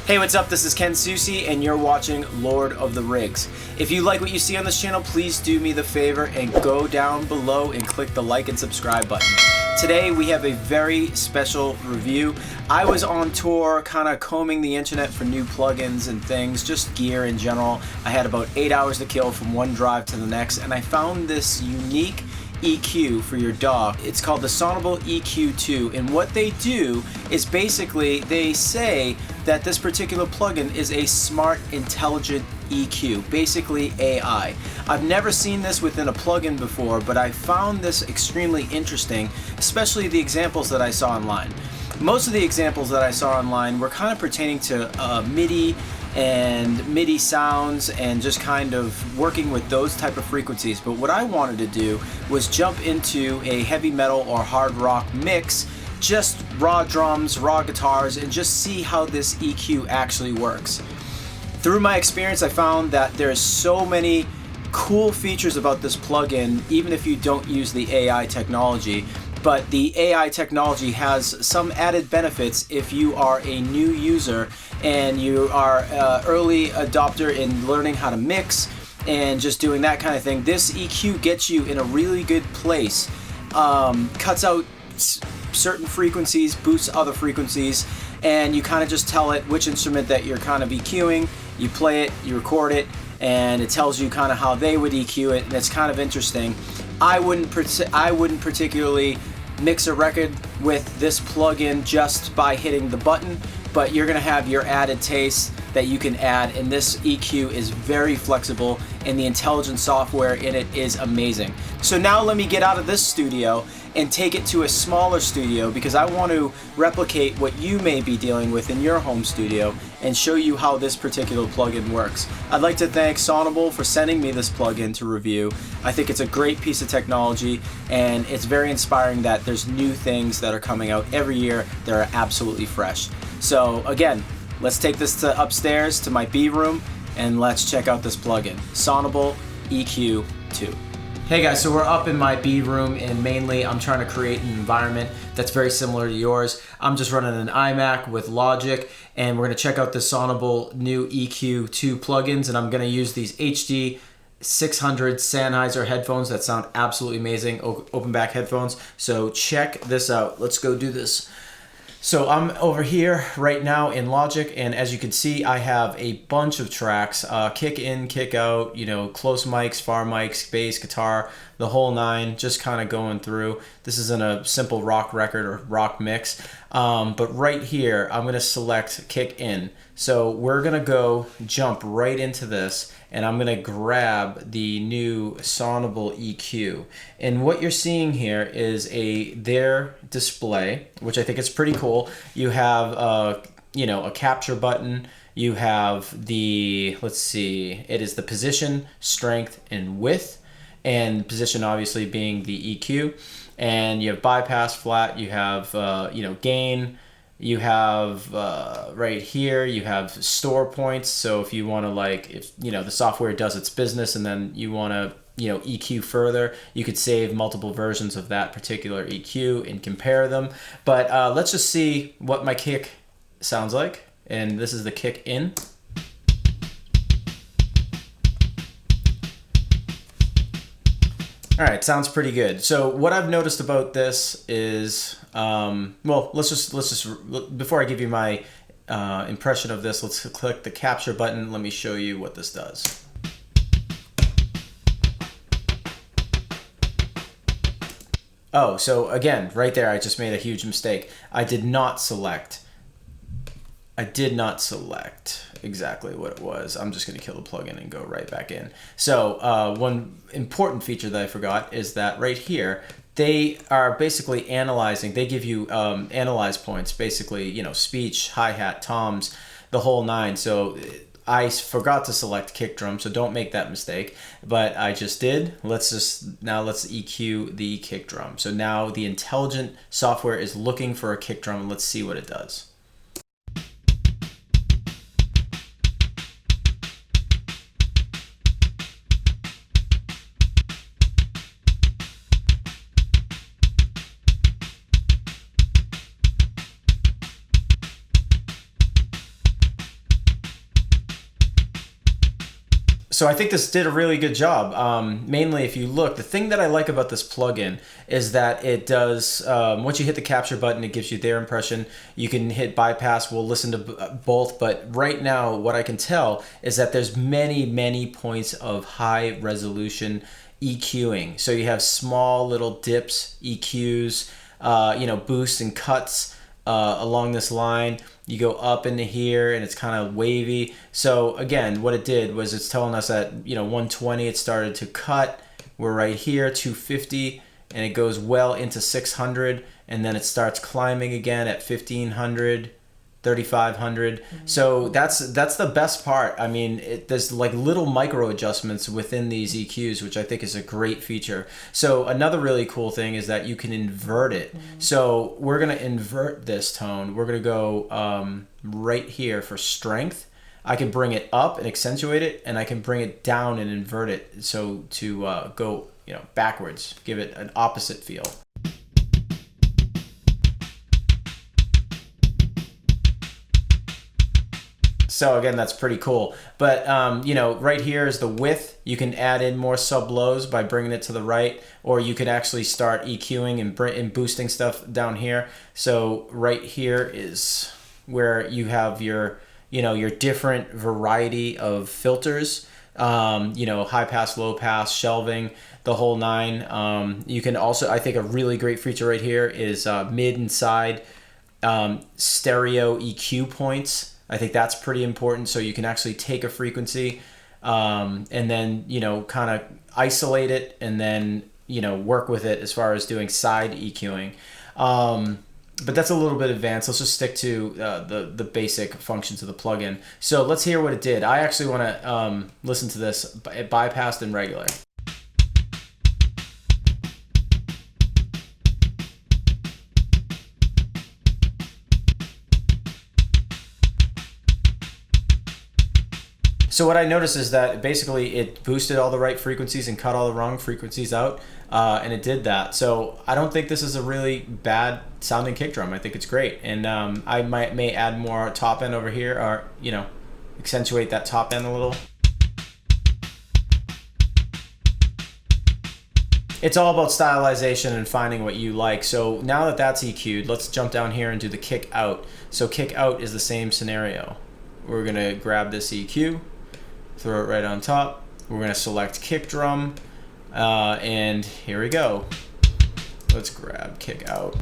Hey, what's up? This is Ken Susi, and you're watching Lord of the Rigs. If you like what you see on this channel, please do me the favor and go down below and click the like and subscribe button. Today we have a very special review. I was on tour, kind of combing the internet for new plugins and things, just gear in general. I had about 8 hours to kill from one drive to the next, and I found this unique EQ for your DAW. It's called the Sonible EQ2, and what they do is basically they say that this particular plugin is a smart, intelligent EQ, basically AI. I've never seen this within a plugin before, but I found this extremely interesting, especially the examples that I saw online. Most of the examples that I saw online were kind of pertaining to MIDI and MIDI sounds and just kind of working with those type of frequencies. But what I wanted to do was jump into a heavy metal or hard rock mix, just raw drums, raw guitars, and just see how this EQ actually works. Through my experience, I found that there's so many cool features about this plugin, even if you don't use the AI technology. But the AI technology has some added benefits if you are a new user and you are an early adopter in learning how to mix and just doing that kind of thing. This EQ gets you in a really good place, cuts out certain frequencies, boosts other frequencies, and you kind of just tell it which instrument that you're kind of EQing. You play it, you record it, and it tells you kind of how they would EQ it, and it's kind of interesting. I wouldn't particularly mix a record with this plugin just by hitting the button, but you're gonna have your added taste that you can add, and this EQ is very flexible and the intelligent software in it is amazing. So now let me get out of this studio and take it to a smaller studio, because I want to replicate what you may be dealing with in your home studio and show you how this particular plugin works. I'd like to thank Sonible for sending me this plugin to review. I think it's a great piece of technology, and it's very inspiring that there's new things that are coming out every year that are absolutely fresh. So again, let's take this to upstairs to my B room and let's check out this plugin, Sonible EQ2. Hey guys, so we're up in my B room, and mainly I'm trying to create an environment that's very similar to yours. I'm just running an iMac with Logic, and we're gonna check out the Sonible new EQ2 plugins, and I'm gonna use these HD 600 Sennheiser headphones that sound absolutely amazing, open back headphones. So check this out, let's go do this. So I'm over here right now in Logic, and as you can see, I have a bunch of tracks, kick in, kick out, you know, close mics, far mics, bass, guitar, the whole nine, just kind of going through. This isn't a simple rock record or rock mix, but right here, I'm gonna select kick in. So we're gonna go jump right into this, and I'm gonna grab the new Sonible EQ. And what you're seeing here is their display, which I think is pretty cool. You have you know, a capture button. You have the, let's see, it is the position, strength, and width, and position obviously being the EQ. And you have bypass, flat. You have you know, gain. You have right here, you have store points. So if you want to, like, if you know the software does its business and then you want to, you know, EQ further, you could save multiple versions of that particular EQ and compare them. But let's just see what my kick sounds like. And this is the kick in. All right, sounds pretty good. So what I've noticed about this is, well, let's just before I give you my impression of this, let's click the capture button. Let me show you what this does. Oh, so again, right there, I just made a huge mistake. I did not select exactly what it was. I'm just going to kill the plugin and go right back in. So one important feature that I forgot is that right here, they are basically analyzing. They give you analyze points, basically, you know, speech, hi-hat, toms, the whole nine. So I forgot to select kick drum, so don't make that mistake, but I just did. Let's EQ the kick drum. So now the intelligent software is looking for a kick drum, and let's see what it does. So I think this did a really good job. Mainly, if you look, the thing that I like about this plugin is that it does, once you hit the capture button, it gives you their impression. You can hit bypass, we'll listen to both, but right now what I can tell is that there's many points of high resolution EQing. So you have small little dips, EQs, boosts and cuts along this line. You go up into here and it's kind of wavy. So again, what it did was it's telling us that 120 it started to cut. We're right here, 250, and it goes well into 600, and then it starts climbing again at 1500, 3500. So that's the best part. I mean, there's like little micro adjustments within these EQs, which I think is a great feature. So another really cool thing is that you can invert it. So we're gonna invert this tone. We're gonna go right here for strength. I can bring it up and accentuate it, and I can bring it down and invert it. So to go backwards, give it an opposite feel. So again, that's pretty cool. But right here is the width. You can add in more sub lows by bringing it to the right, or you could actually start EQing and boosting stuff down here. So right here is where you have your different variety of filters. High pass, low pass, shelving, the whole nine. You can also, I think a really great feature right here is mid and side stereo EQ points. I think that's pretty important. So you can actually take a frequency and then, kind of isolate it and then, work with it as far as doing side EQing. But that's a little bit advanced. Let's just stick to the basic functions of the plugin. So let's hear what it did. I actually want to listen to this bypassed and regular. So what I noticed is that basically it boosted all the right frequencies and cut all the wrong frequencies out, and it did that. So I don't think this is a really bad sounding kick drum. I think it's great, and I may add more top end over here, or accentuate that top end a little. It's all about stylization and finding what you like. So now that that's EQ'd, let's jump down here and do the kick out. So kick out is the same scenario. We're gonna grab this EQ, throw it right on top. We're gonna select kick drum, and here we go. Let's grab kick out.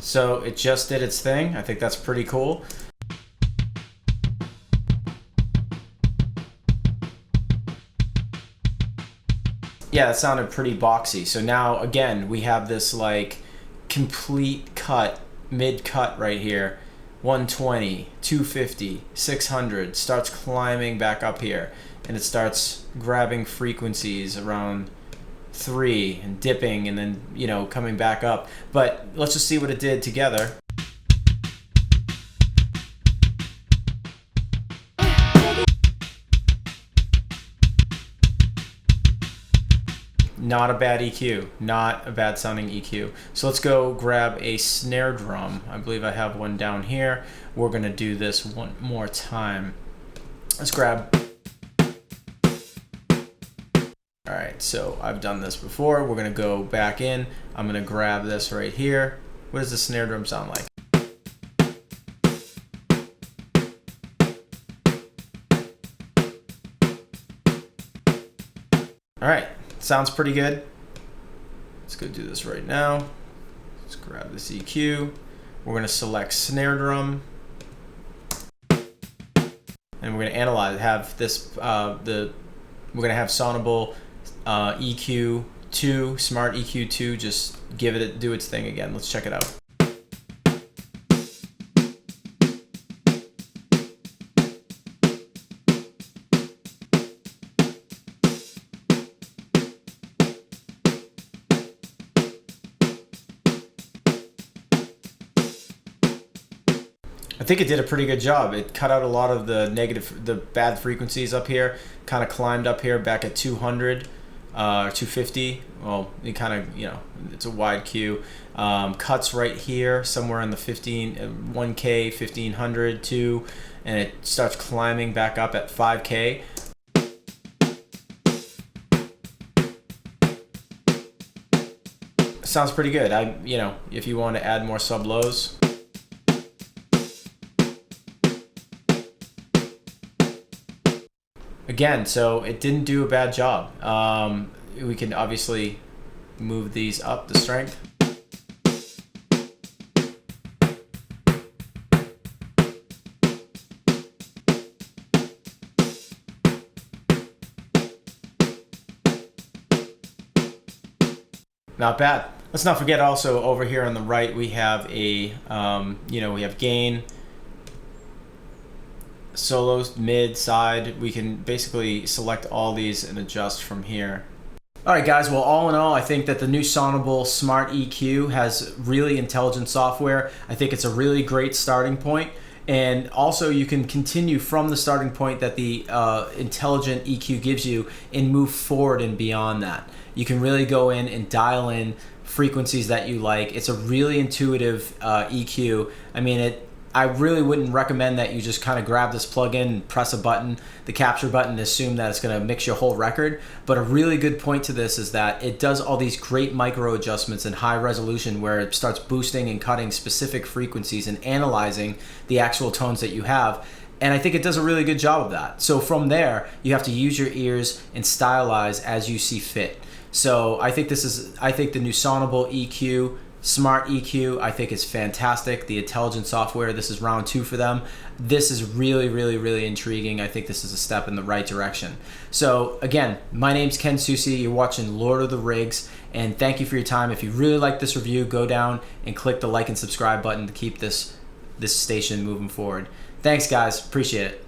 So it just did its thing. I think that's pretty cool. Yeah, it sounded pretty boxy. So now again, we have this like complete cut, mid cut right here. 120, 250, 600, starts climbing back up here, and it starts grabbing frequencies around 3 and dipping and then coming back up. But let's just see what it did together. Not a bad EQ, not a bad sounding EQ. So let's go grab a snare drum. I believe I have one down here. We're gonna do this one more time. Let's grab. All right, so I've done this before. We're gonna go back in. I'm gonna grab this right here. What does the snare drum sound like? All right, sounds pretty good. Let's go do this right now. Let's grab this EQ. We're gonna select snare drum. And we're gonna analyze, have this, we're gonna have Sonible EQ2, Smart EQ2, just do its thing again. Let's check it out. I think it did a pretty good job. It cut out a lot of the bad frequencies up here, kind of climbed up here back at 200, 250. Well, it kind of, it's a wide Q. Cuts right here, somewhere in the 1K, 1500, 2, and it starts climbing back up at 5K. Sounds pretty good. If you want to add more sub lows. Again, so it didn't do a bad job. We can obviously move these up, the strength. Not bad. Let's not forget also over here on the right we have we have gain, solos, mid, side. We can basically select all these and adjust from here. Alright guys, well, all in all, I think that the new Sonible Smart EQ has really intelligent software. I think it's a really great starting point. And also you can continue from the starting point that the intelligent EQ gives you and move forward and beyond that. You can really go in and dial in frequencies that you like. It's a really intuitive EQ. I mean, I really wouldn't recommend that you just kind of grab this plug-in and press a button, the capture button, and assume that it's going to mix your whole record. But a really good point to this is that it does all these great micro adjustments in high resolution where it starts boosting and cutting specific frequencies and analyzing the actual tones that you have. And I think it does a really good job of that. So from there, you have to use your ears and stylize as you see fit. So I think the new Sonible EQ, Smart EQ, I think is fantastic. The intelligent software, this is round 2 for them. This is really, really, really intriguing. I think this is a step in the right direction. So again, my name's Ken Susi. You're watching Lord of the Rigs, and thank you for your time. If you really like this review, go down and click the like and subscribe button to keep this station moving forward. Thanks guys, appreciate it.